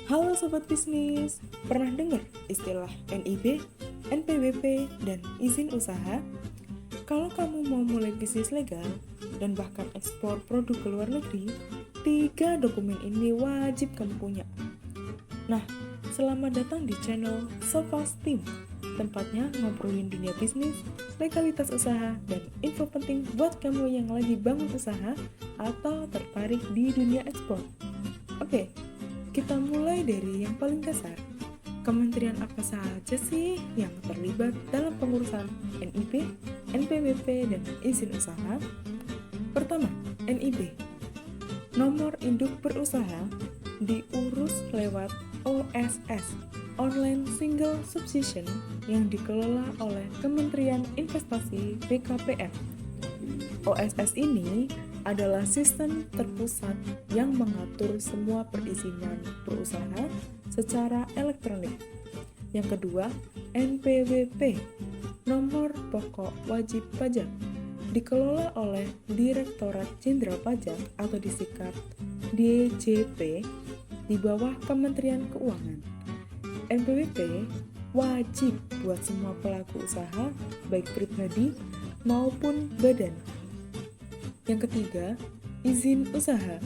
Halo Sobat Bisnis, pernah dengar istilah NIB, NPWP, dan izin usaha? Kalau kamu mau mulai bisnis legal dan bahkan ekspor produk ke luar negeri, 3 dokumen ini wajib kamu punya. Nah, selamat datang di channel Sofas Team, tempatnya ngobrolin dunia bisnis, legalitas usaha, dan info penting buat kamu yang lagi bangun usaha atau tertarik di dunia ekspor. Oke, kita mulai dari yang paling dasar. Kementerian apa saja sih yang terlibat dalam pengurusan NIB, NPWP, dan izin usaha? Pertama, NIB. Nomor induk berusaha diurus lewat OSS, Online Single Subscription, yang dikelola oleh Kementerian Investasi BKPM. OSS ini adalah sistem terpusat yang mengatur semua perizinan berusaha secara elektronik. Yang kedua, NPWP, Nomor Pokok Wajib Pajak, dikelola oleh Direktorat Jenderal Pajak atau disingkat DJP di bawah Kementerian Keuangan. NPWP wajib buat semua pelaku usaha, baik pribadi maupun badan. Yang ketiga, izin usaha.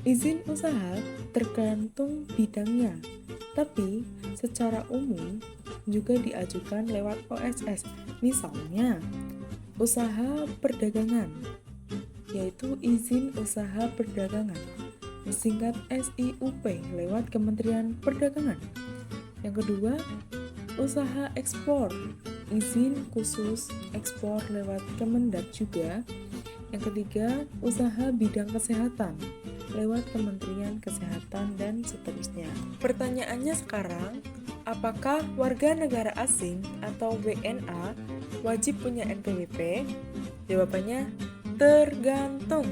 Izin usaha tergantung bidangnya, tapi secara umum juga diajukan lewat OSS. Misalnya, usaha perdagangan, yaitu izin usaha perdagangan, disingkat SIUP lewat Kementerian Perdagangan. Yang kedua, usaha ekspor, izin khusus ekspor lewat Kemendak juga. Yang ketiga, usaha bidang kesehatan lewat Kementerian Kesehatan dan seterusnya. Pertanyaannya sekarang, apakah warga negara asing atau WNA wajib punya NPWP? Jawabannya tergantung.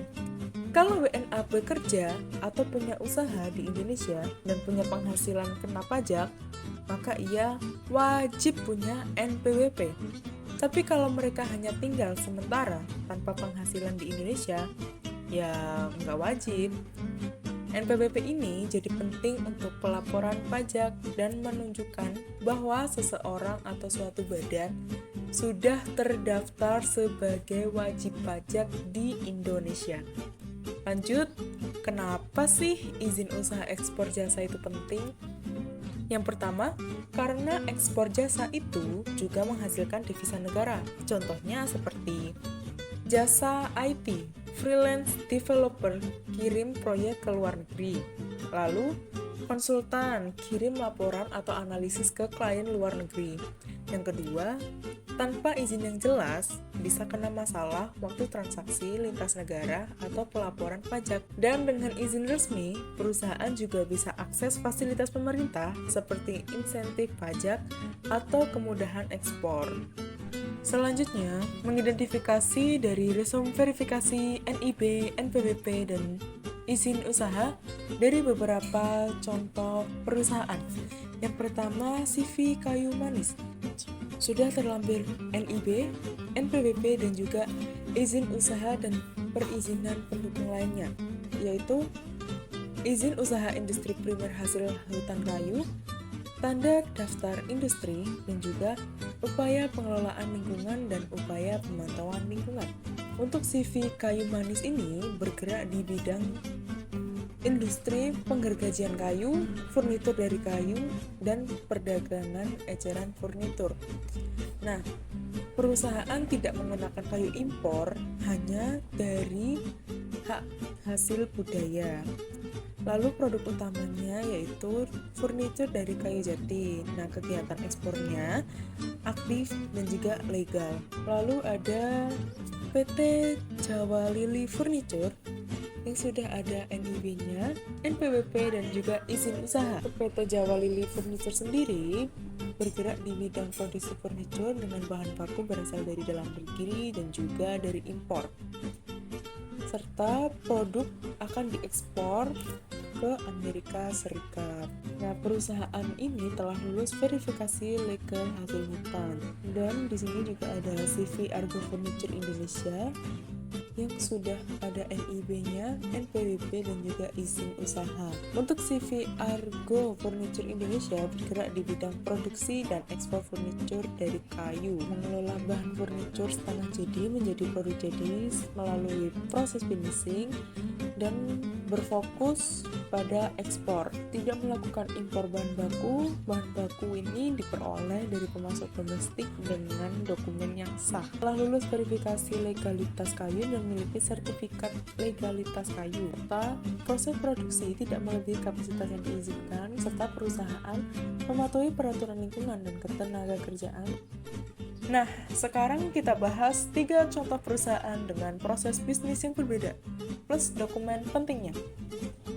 Kalau WNA bekerja atau punya usaha di Indonesia dan punya penghasilan kena pajak, maka ia wajib punya NPWP. Tapi kalau mereka hanya tinggal sementara tanpa penghasilan di Indonesia, ya nggak wajib. NPWP ini jadi penting untuk pelaporan pajak dan menunjukkan bahwa seseorang atau suatu badan sudah terdaftar sebagai wajib pajak di Indonesia. Lanjut, kenapa sih izin usaha ekspor jasa itu penting? Yang pertama, karena ekspor jasa itu juga menghasilkan devisa negara. Contohnya seperti jasa IT, freelance developer kirim proyek ke luar negeri. Lalu, konsultan kirim laporan atau analisis ke klien luar negeri. Yang kedua, tanpa izin yang jelas, bisa kena masalah waktu transaksi lintas negara atau pelaporan pajak. Dan dengan izin resmi, perusahaan juga bisa akses fasilitas pemerintah seperti insentif pajak atau kemudahan ekspor. Selanjutnya, mengidentifikasi dari resume verifikasi NIB, NPWP, dan izin usaha dari beberapa contoh perusahaan. Yang pertama, CV Kayu Manis. Sudah terlampir NIB, NPWP, dan juga izin usaha dan perizinan pendukung lainnya, yaitu izin usaha industri primer hasil hutan kayu, tanda daftar industri, dan juga upaya pengelolaan lingkungan dan upaya pemantauan lingkungan. Untuk CV Kayu Manis ini bergerak di bidang industri penggergajian kayu, furnitur dari kayu, dan perdagangan eceran furnitur. Nah, perusahaan tidak menggunakan kayu impor hanya dari hak hasil budaya. Lalu produk utamanya yaitu furnitur dari kayu jati. Nah, kegiatan ekspornya aktif dan juga legal. Lalu ada PT Jawa Lili Furniture yang sudah ada NIB-nya, NPWP, dan juga izin usaha. PT Jawa Lili Furniture sendiri bergerak di bidang produksi furniture dengan bahan baku berasal dari dalam negeri dan juga dari impor. Serta produk akan diekspor ke Amerika Serikat. Nah, perusahaan ini telah lulus verifikasi legal hasil hutan. Dan di sini juga ada CV Argo Furniture Indonesia yang sudah ada NIB-nya, NPWP, dan juga izin usaha. Untuk CV Argo Furniture Indonesia bergerak di bidang produksi dan ekspor furniture dari kayu, mengelola bahan furniture setengah jadi menjadi produk jadi melalui proses finishing, dan berfokus pada ekspor, tidak melakukan impor bahan baku. Bahan baku ini diperoleh dari pemasok domestik dengan dokumen yang sah. Telah lulus verifikasi legalitas kayu dan memiliki sertifikat legalitas kayu, serta proses produksi tidak melebihi kapasitas yang diizinkan, serta perusahaan mematuhi peraturan lingkungan dan ketenaga kerjaan. Nah, sekarang kita bahas 3 contoh perusahaan dengan proses bisnis yang berbeda, plus dokumen pentingnya.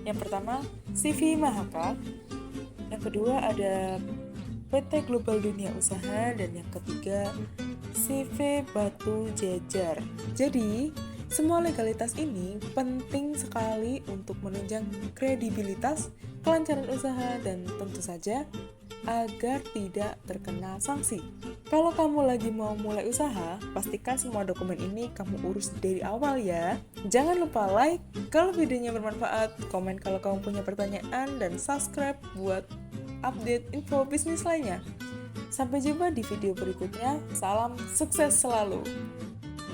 Yang pertama, CV Mahaka. Yang kedua ada PT Global Dunia Usaha. Dan yang ketiga, CV Batu Jajar. Jadi, semua legalitas ini penting sekali untuk menunjang kredibilitas, kelancaran usaha, dan tentu saja agar tidak terkena sanksi. Kalau kamu lagi mau mulai usaha, pastikan semua dokumen ini kamu urus dari awal ya. Jangan lupa like kalau videonya bermanfaat, komen kalau kamu punya pertanyaan, dan subscribe buat update info bisnis lainnya. Sampai jumpa di video berikutnya. Salam sukses selalu.